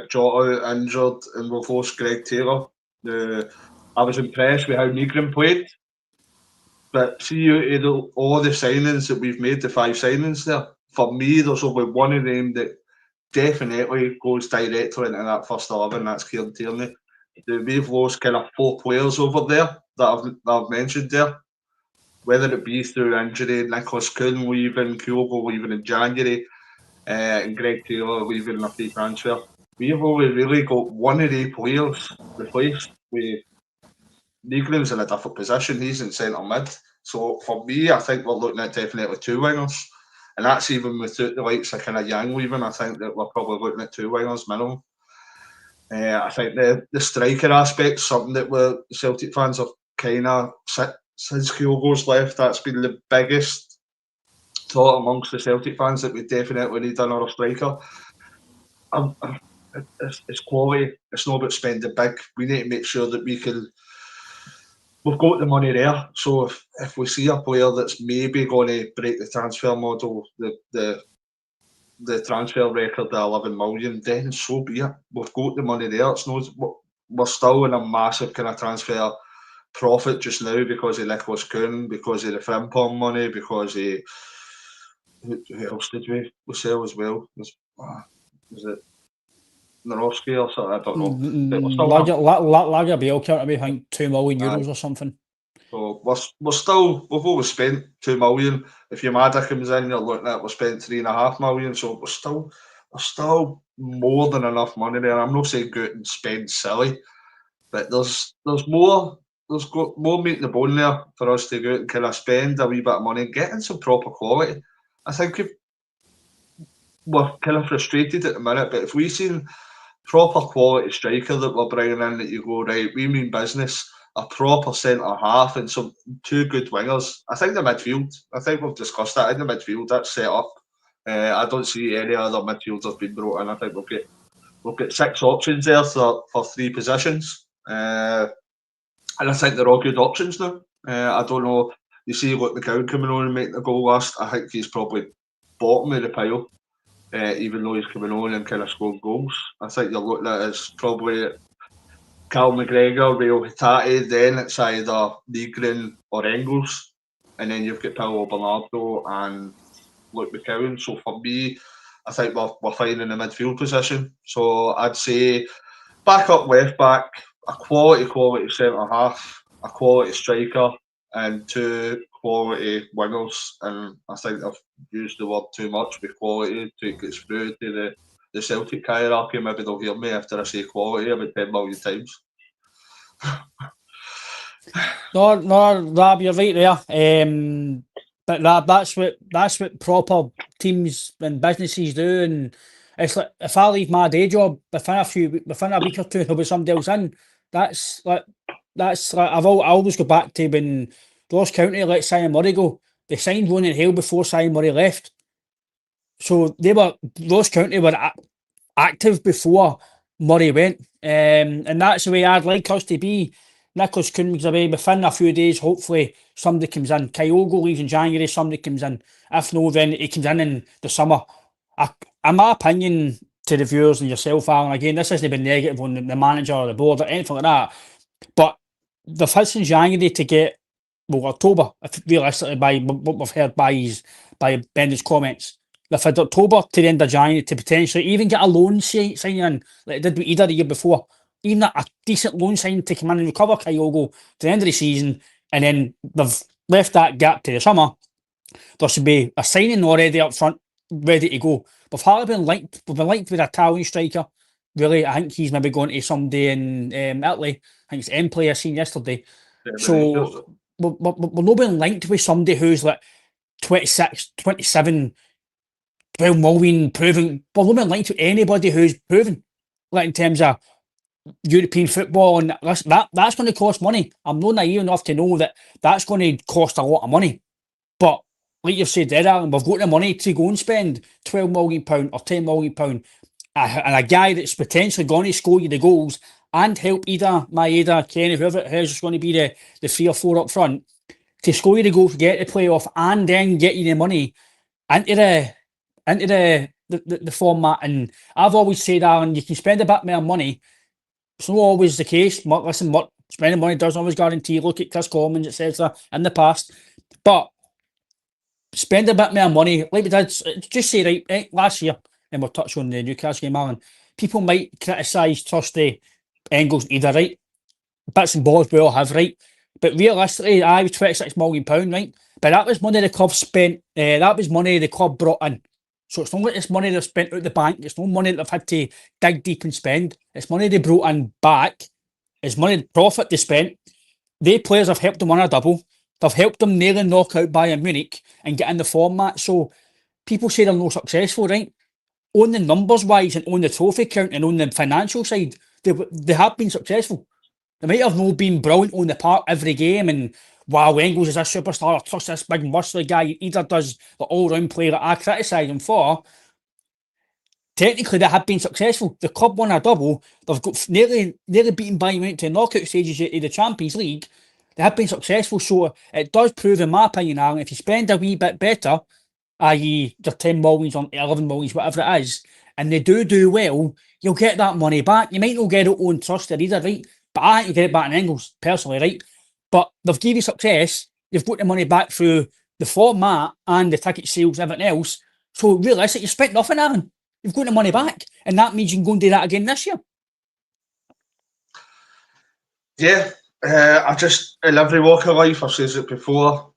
Jota injured, and we've lost Greg Taylor. I was impressed with how Nygren played. But see, all the signings that we've made, the 5 signings there, for me, there's only one of them that definitely goes directly into that first 11, that's Kieran Tierney. We've lost kind of 4 players over there that I've mentioned there. Whether it be through injury, Nicholas Toon leaving, Kyogo leaving in January, and Greg Taylor leaving in a free transfer. We've only really got one of the players replaced with Nygren's in a different position. He's in centre mid. So for me, I think we're looking at definitely 2 wingers. And that's even without the likes of kind of Yang leaving. I think that we're probably looking at 2 wingers minimum. I think the striker aspect, something that Celtic fans have kind of, since Kyogo's left, that's been the biggest thought amongst the Celtic fans, that we definitely need another striker. It's quality. It's not about spending big. We need to make sure that we've got the money there. So if we see a player that's maybe going to break the transfer model, the transfer record at 11 million, then so be it. We've got the money there. It's not, we're still in a massive kind of transfer profit just now because of Nicholas Toon, because of the Frimpong money, because of who else did we sell as well? Was it Narowski or something? I don't know.
Lager Bill counted me, I think, €2 million or something.
So we've always spent 2 million. If Yamada comes in, you're looking at, we've spent 3.5 million. So we're still more than enough money there. I'm not saying go out and spend silly, but there's more. There's got more meat in the bone there for us to go out and kind of spend a wee bit of money and get in some proper quality. I think we're kind of frustrated at the minute, but if we seen proper quality striker that we're bringing in, that you go, right, we mean business, a proper centre half and some two good wingers. I think the midfield, I think we've discussed that, in the midfield, that's set up. I don't see any other midfielders being brought in. I think we've got 6 options there for 3 positions. And I think they're all good options now. I don't know, you see what McGowan coming on and making the goal last, I think he's probably bottom of the pile. Even though he's coming on and kind of scored goals. I think you're looking at it as probably Cal McGregor, Rio Hatate, then it's either Nygren or Engels, and then you've got Paulo Bernardo and Luke McCowan. So for me, I think we're fine in the midfield position. So I'd say back up left back, a quality centre half, a quality striker, and 2 quality wingers. And I think I've used the word too much with quality to get through to the Celtic hierarchy. Maybe they'll hear me after I say quality about 10 million times.
No, Rab, you're right there. But Rab, that's what proper teams and businesses do. And it's like, if I leave my day job within a week or two, there'll be somebody else in. That's like I always go back to when Ross County let Simon Murray go. They signed Ronan Hale before Simon Murray left. So Ross County were active before Murray went. And that's the way I'd like us to be. Nicholas Coon's away within a few days. Hopefully somebody comes in. Kyogo leaves in January, somebody comes in. If no, then he comes in the summer. In my opinion, to the viewers and yourself, Alan, again, this hasn't been negative on the manager or the board or anything like that, but the first in January to get, well, October, if realistically, by what we've heard by Ben's comments, they've had October to the end of January to potentially even get a loan signing in, like they did with Idah the year before. Even a decent loan signing to come in and recover Kyogo to the end of the season, and then they've left that gap to the summer. There should be a signing already up front, ready to go. We've hardly been linked. We've been linked with an Italian striker. Really, I think he's maybe going to somebody in Italy. I think it's Empoli I seen yesterday. So we're not being linked with somebody who's like 26, 27, 12 million proven. We're not being linked to anybody who's proven, like in terms of European football, and that's going to cost money. I'm not naive enough to know that that's going to cost a lot of money. But like you've said there, Alan, we've got the money to go and spend £12 million or £10 million and a guy that's potentially going to score you the goals and help Idah, Kenny, whoever it is going to be the 3 or 4 up front, to score you the goals, get the playoff, and then get you the money into the format. And I've always said, Alan, you can spend a bit more money. It's not always the case. Listen, spending money doesn't always guarantee. Look at Chris Commons, etc. in the past. But spend a bit more money, like we did, just say, right, last year, and we'll touch on the Newcastle game, Alan. People might criticise Trusty, Engels, Idah, right? Bits and bobs we all have, right? But realistically, I was £26 million, right? But that was money the club spent, that was money the club brought in. So it's not like it's money they've spent out the bank. It's no money that they've had to dig deep and spend. It's money they brought in back. It's money, profit they spent. They players have helped them win a double. They've helped them nail and knock out Bayern Munich and get in the format. So people say they're not successful, right? On the numbers wise and on the trophy count and on the financial side, they have been successful. They might have not been brilliant on the park every game and wow, Engels is a superstar, or trust this big muscly guy. Idah does the all-round play that I criticise him for. Technically, they have been successful. The club won a double. They've got nearly beaten Bayern Munich to the knockout stages of the Champions League. They have been successful, so it does prove, in my opinion, Alan, if you spend a wee bit better, i.e. your 10 millions or 11 millions, whatever it is, and they do well, you'll get that money back. You might not get it on Trust or Idah, right? But I think you'll get it back in Engels, personally, right? But they've given you success. You've got the money back through the format and the ticket sales and everything else. So realistically, you spent nothing, Aaron. You've got the money back. And that means you can go and do that again this year.
Yeah. In every walk of life, I've said it before.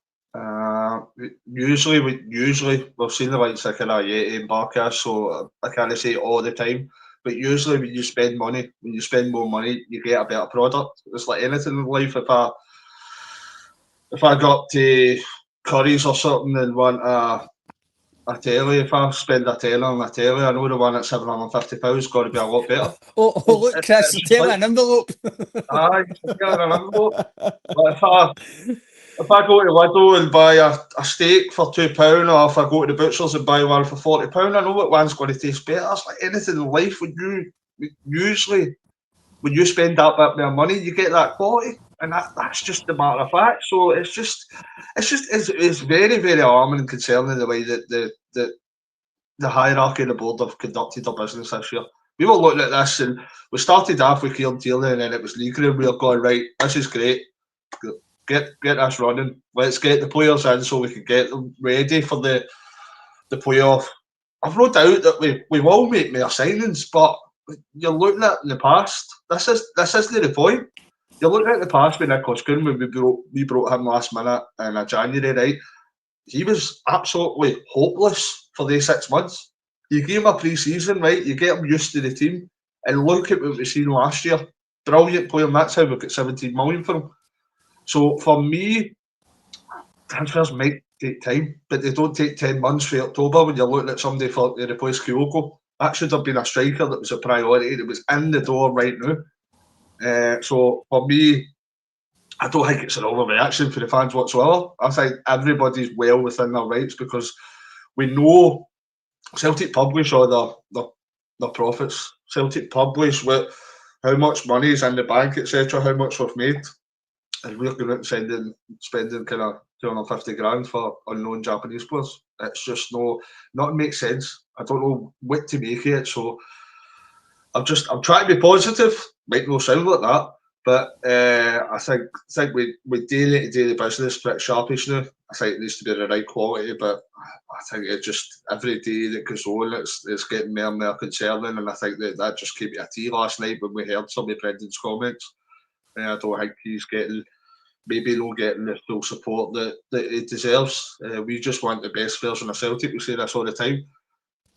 Usually we've seen the likes of Yeti and Barkas, so I can't say it all the time. But usually when you spend more money, you get a better product. It's like anything in life. If I got to Curry's or something and want a telly. If I spend a tenner on a telly, I know the one at £750 is got to be a lot better.
Oh, look, Chris,
It's
tell me
like,
an envelope.
aye, it's a tenner in an envelope. But if I go to Lidl and buy a steak for £2, or if I go to the butcher's and buy one for £40, I know what one's going to taste better. It's like anything in life. When you spend that bit more money, you get that quality, and that's just the matter of fact. So it's very, very alarming and concerning the way that the hierarchy of the board have conducted their business this year. We were looking at this, and we started off with Kieran Tierney, and then it was Nygren. We were going, right, this is great. Get this running. Let's get the players in so we can get them ready for the playoff. I've no doubt that we will make more signings, but you're looking at in the past. This isn't the point. You're looking at the past with Nicholas Toon when we brought him last minute in January, right? He was absolutely hopeless for these 6 months. You give him a pre-season, right? You get him used to the team, and look at what we've seen last year. Brilliant player, and that's how we got 17 million for him. So for me, transfers might take time, but they don't take 10 months for October when you're looking at somebody to replace Kyogo. That should have been a striker that was a priority, that was in the door right now. So for me, I don't think it's an overreaction for the fans whatsoever. I think everybody's well within their rights, because we know Celtic publish all their profits. Celtic publish how much money is in the bank, etc., how much we've made. And we're going out and spending kind of 250 grand for unknown Japanese players. It's just not make sense. I don't know what to make of it. So I'm trying to be positive. Might not sound like that, but I think we do need to do the business a bit sharpish now. I think it needs to be the right quality, but I think it just every day that goes on, it's getting more and more concerning. And I think that just came to a tea last night when we heard some of Brendan's comments. I don't think he's maybe not getting the full support that he deserves. We just want the best version of Celtic. We say this all the time.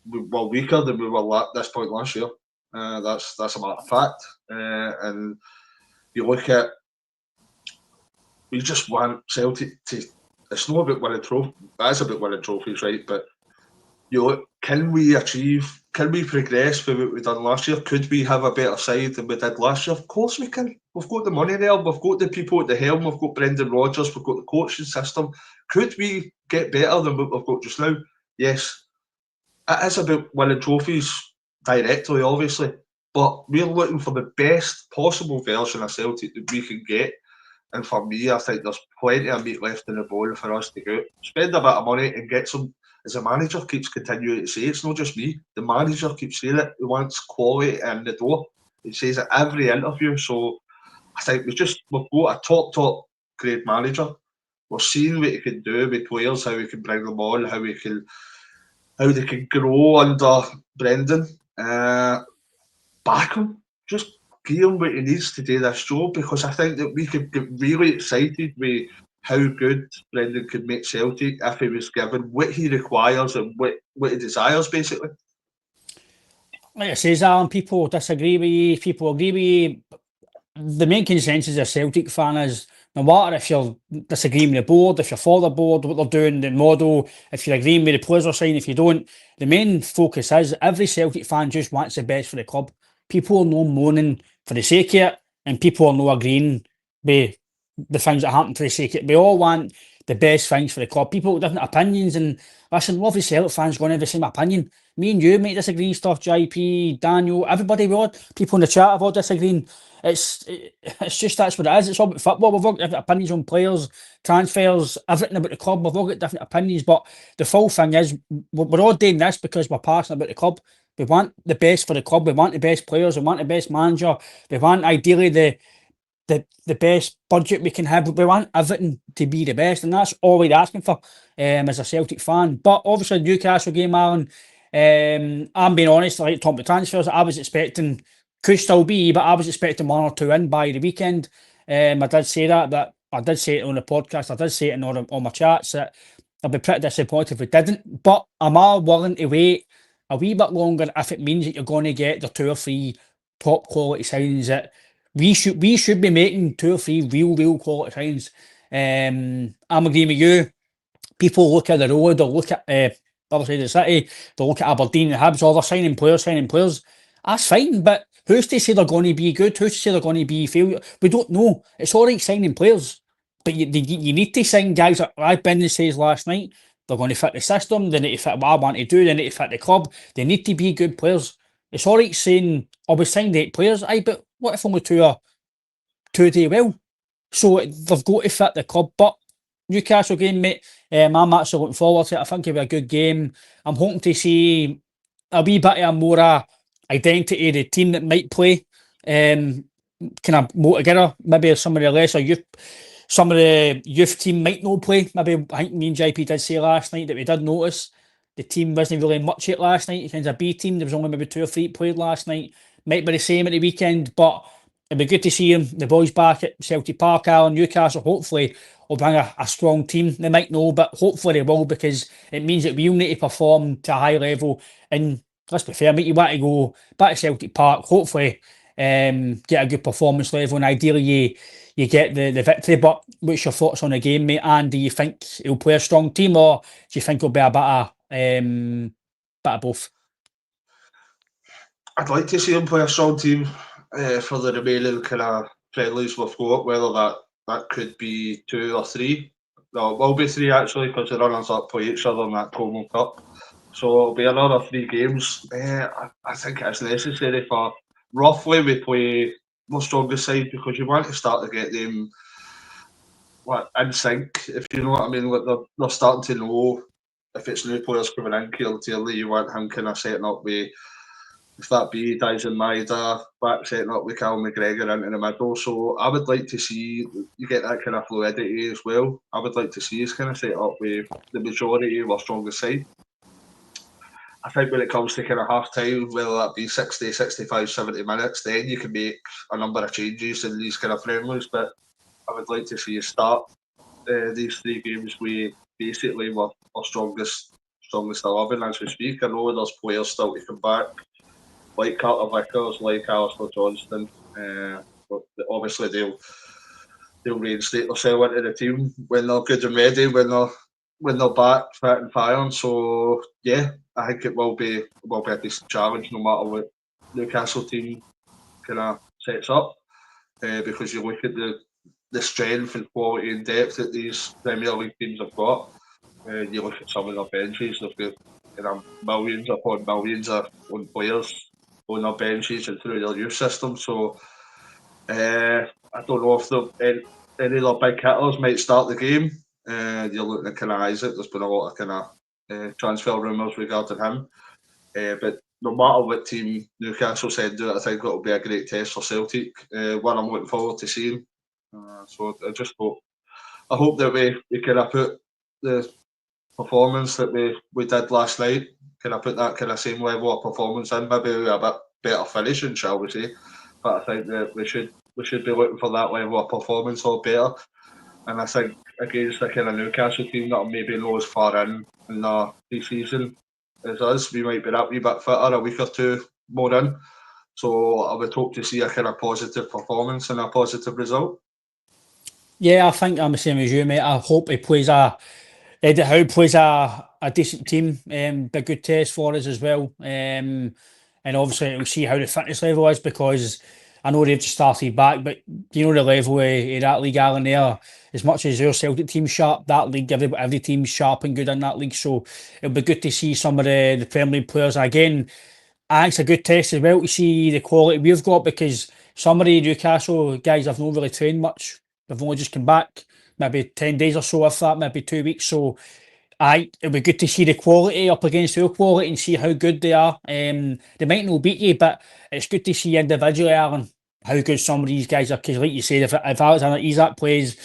We were weaker than we were at this point last year. That's a matter of fact. And you look at, we just want Celtic to. It's not about winning trophies. That's about winning trophies, right? But you look, can we progress from what we've done last year? Could we have a better side than we did last year? Of course we can. We've got the money there. We've got the people at the helm. We've got Brendan Rodgers. We've got the coaching system. Could we get better than what we've got just now? Yes. It is about winning trophies directly, obviously. But we're looking for the best possible version of Celtic that we can get. And for me, I think there's plenty of meat left in the bone for us to go. Spend a bit of money and get some. As the manager keeps continuing to say, it's not just me. The manager keeps saying it. He wants quality in the door. He says it every interview. So I think we've got a top grade manager. We're seeing what he can do with players, how we can bring them on, how they can grow under Brendan. Back him, just give him what he needs to do this job, because I think that we could get really excited with how good Brendan could make Celtic if he was given what he requires and what he desires, basically.
Like I says, Alan, people disagree with you, people agree with you. The main consensus of Celtic fan is, no matter if you're disagreeing with the board, if you're for the board, what they're doing, the model, if you're agreeing with the players are saying, if you don't, the main focus is every Celtic fan just wants the best for the club. People are no moaning for the sake of it, and people are no agreeing with the things that happen for the sake of it. We all want the best things for the club. People with different opinions, and listen, every Celtic fan's going to have the same opinion. Me and you might disagree stuff, JP, Daniel, everybody, people in the chat have all disagreeing. It's just that's what it is. It's all about football. We've all got different opinions on players, transfers, everything about the club. We've all got different opinions, but the full thing is we're all doing this because we're passionate about the club. We want the best for the club. We want the best players. We want the best manager. We want ideally the best budget we can have. We want everything to be the best, and that's all we're asking for as a Celtic fan. But obviously, the Newcastle game, Alan, I'm being honest, I like talking about transfers. I was expecting, could still be, but I was expecting 1 or 2 in by the weekend. I did say that, but I did say it on the podcast. I did say it in all my chats that I'd be pretty disappointed if we didn't. But am I willing to wait a wee bit longer if it means that you're going to get the 2 or 3 top quality signings that we should be making 2 or 3 real quality signings. I'm agreeing with you. People look at the road or look at other side of the city. They look at Aberdeen and Hibs, they're signing players. That's fine, but who's to say they're going to be good? Who's to say they're going to be failure? We don't know. It's all right signing players, but you need to sign guys like Brendan says last night. They're going to fit the system. They need to fit what I want to do. They need to fit the club. They need to be good players. It's all right saying, oh, we signed 8 players. Aye, but what if only 2 do well? So they've got to fit the club. But Newcastle game, mate, I'm actually looking forward to it. I think it'll be a good game. I'm hoping to see a wee bit of a more identity of the team that might play. Kind of more together. Maybe some of the lesser youth, some of the youth team might not play. Maybe I think me and JP did say last night that we did notice the team wasn't really much it last night. It kind of a B team. There was only maybe 2 or 3 played last night. Might be the same at the weekend, but it'd be good to see them, the boys back at Celtic Park, Alan. Newcastle hopefully will bring a strong team. They might know, but hopefully they will, because it means that we'll need to perform to a high level. And let's be fair, mate, you want to go back to Celtic Park, hopefully get a good performance level, and ideally you get the victory. But what's your thoughts on the game, mate? And do you think he'll play a strong team, or do you think it'll be a bit of both?
I'd like to see him play a strong team for the remaining kind of friendlies we've got, whether that could be 2 or 3. No, it will be 3 actually, because the runners up play each other in that Como Cup. So it'll be another 3 games. I think it's necessary for roughly we play the strongest side, because you want to start to get them in sync, if you know what I mean. Like they're starting to know if it's new players coming in, clearly you want him kind of setting up with, if that be Idah and Idah, back setting up with Cal McGregor into the middle. So I would like to see you get that kind of fluidity as well. I would like to see us kind of set up with the majority of our strongest side. I think when it comes to kind of half time, whether that be 60, 65, 70 minutes, then you can make a number of changes in these kind of friendlies. But I would like to see you start these 3 games with basically our strongest 11 as we speak. I know there's players still to come back, like Carter Vickers, like Alistair Johnston. But obviously they'll reinstate themselves into the team when they're good and ready, when they're back fit and firing. So yeah, I think it will be a decent challenge no matter what Newcastle team kind of sets up, because you look at the strength and quality and depth that these Premier League teams have got. You look at some of their benches; they've got millions upon millions of players on their benches and through their youth system. So I don't know if any of their big hitters might start the game. You're looking at kind of Isaac. There's been a lot of kind of transfer rumours regarding him. But no matter what team Newcastle send out, I think it'll be a great test for Celtic. One I'm looking forward to seeing. So I hope that we kind of put the performance that we did last night, kind of put that kind of same level of performance in, maybe a bit better finishing, shall we say. But I think that we should be looking for that level of performance or better. And I think against a kind of Newcastle team that maybe not as far in the pre-season as us, we might be that wee bit fitter, a week or 2 more in. So I would hope to see a kind of positive performance and a positive result.
Yeah, I think I'm the same as you, mate. I hope he plays Eddie Howe plays a decent team, be a good test for us as well. And obviously we'll see how the fitness level is, because I know they've just started back, but you know the level of that league, Alan, there, as much as your Celtic team's sharp, that league, every team's sharp and good in that league. So it'll be good to see some of the Premier League players. Again, I think it's a good test as well to see the quality we've got, because some of the Newcastle guys have not really trained much. They've only just come back, maybe 10 days or so, if that, maybe 2 weeks. So it'll be good to see the quality up against our quality and see how good they are. They might not beat you, but it's good to see individually, Alan, how good some of these guys are. Because like you said, if Alexander Isak plays,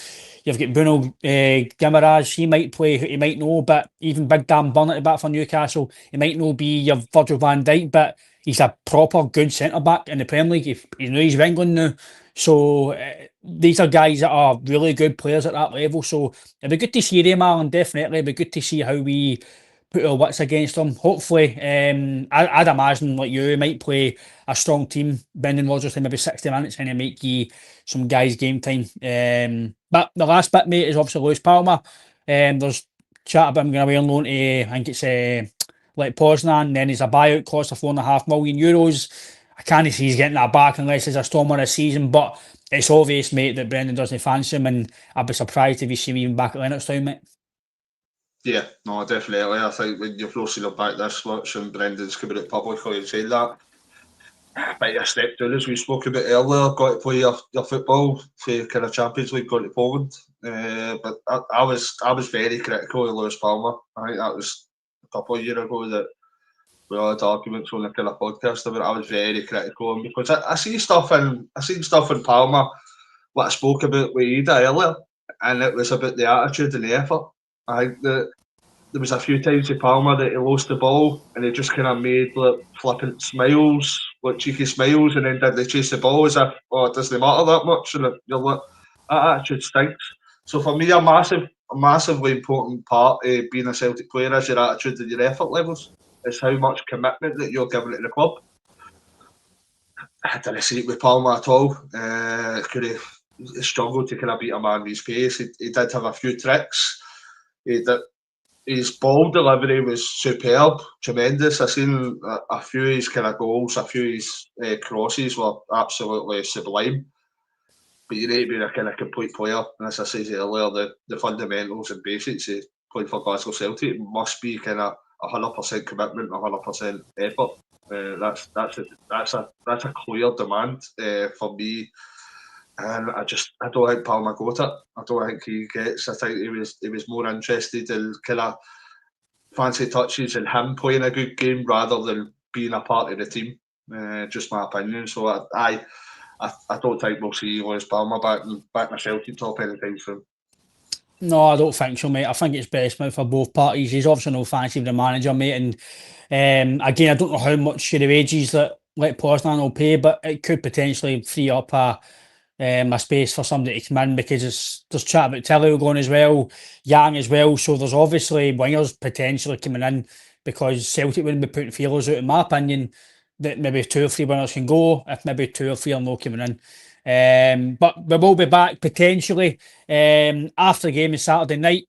you've got Bruno Guimaraes, he might play, he might know, but even Big Dan Burn at the back for Newcastle, he might not be your Virgil van Dijk, but he's a proper good centre-back in the Premier League. He's of England now. So these are guys that are really good players at that level. So it'd be good to see them, Alan, definitely. It'd be good to see how we put our wits against them. Hopefully, I'd imagine, like you, might play a strong team. Brendan Rodgers to maybe 60 minutes and he make you some guys game time. But the last bit, mate, is obviously Lewis Palmer. There's chat about him going away on loan to, I think it's like Poznan, then he's a buyout cost of €4.5 million. I can't see he's getting that back unless there's a storm of a season, but it's obvious, mate, that Brendan doesn't fancy him, and I'd be surprised if you see him even back at Lennoxtown, mate.
Yeah, no, definitely. I think when you've not seen him back this much and Brendan's coming out publicly and saying that, might have stepped down, as we spoke about earlier, got to play your football for kind of Champions League, got to Poland. But I was very critical of Lewis Palmer. I think that was a couple of years ago that we all had arguments on the kind of podcast about it. I was very critical of him because I seen stuff in Palmer, what I spoke about with Idah earlier, and it was about the attitude and the effort. I think that there was a few times with Palmer that he lost the ball and he just kind of made like flippant smiles, like cheeky smiles, and then did they chase the ball as if, oh, it doesn't matter that much, and you're like, that attitude stinks. So for me, a massively important part of being a Celtic player is your attitude and your effort levels. It's how much commitment that you're giving to the club. I didn't see it with Palmer at all. Could have struggled to kind of beat a man with his pace. He did have a few tricks. His ball delivery was superb, tremendous. I seen a few of his kind of goals, a few of his crosses were absolutely sublime. But you need to be a kind of complete player. And as I said earlier, the fundamentals and basics of playing for Glasgow Celtic must be kind of 100% commitment, 100% effort. That's a clear demand for me. And I don't think Palmer got it. I don't think he gets. I think he was more interested in kind of fancy touches and him playing a good game rather than being a part of the team. Just my opinion. So I don't think we'll see Lewis Palmer back in the Celtic top anytime soon.
No, I don't think so, mate. I think it's best, mate, for both parties. He's obviously no fancy of the manager, mate. And again, I don't know how much of the wages that Poznan will pay, but it could potentially free up a space for somebody to come in, because there's chat about Tilly going as well, Yang as well. So there's obviously wingers potentially coming in, because Celtic wouldn't be putting feelers out, in my opinion, that maybe 2 or 3 wingers can go, if maybe 2 or 3 are not coming in. But we will be back potentially after the game on Saturday night.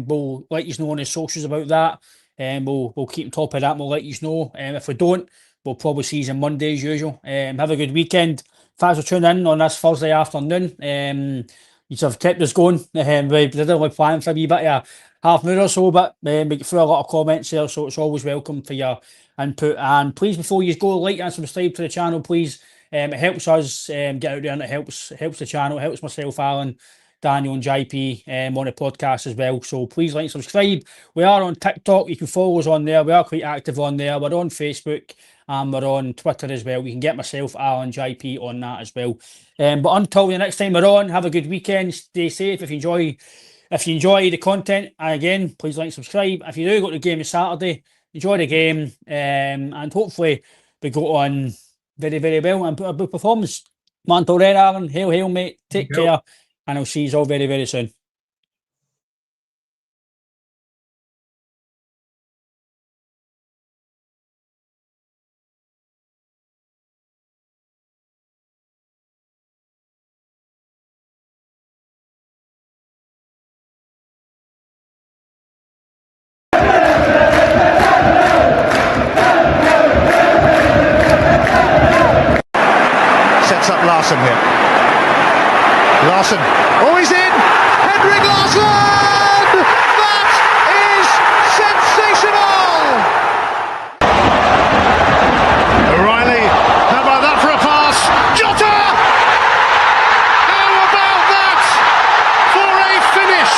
We'll let you know on the socials about that. We'll keep on top of that. We'll let you know. If we don't, we'll probably see you on Monday as usual. Have a good weekend. Thanks for tuning in on this Thursday afternoon. You have kept us going. We did only plan for a wee bit of half an hour or so, but we get through a lot of comments there, so it's always welcome for your input. And please, before you go, like and subscribe to the channel, please. It helps us get out there, and it helps the channel, helps myself, Alan, Daniel and JP on the podcast as well. So please like and subscribe. We are on TikTok. You can follow us on there. We are quite active on there. We're on Facebook and we're on Twitter as well. You can get myself, Alan, JP on that as well. But until the next time we're on, have a good weekend. Stay safe. If you enjoy the content, and again, please like and subscribe. If you do go to the game on Saturday, enjoy the game, and hopefully we go on very, very well and put a good performance. Until then, Alan, hail, mate. Take care, and I'll see you all very, very soon.
Sets up Larsson here. Larsson. Oh, he's in! Henrik Larsson! That is sensational! O'Reilly, how about that for a pass? Jota! How about that for a finish?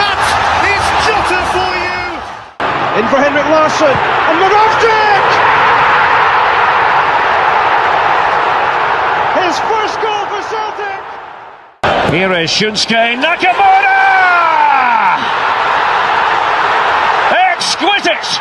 That is Jota for you!
In for Henrik Larsson, and Moravcik! His first goal for Celtic!
Here is Shunsuke Nakamura! Exquisite!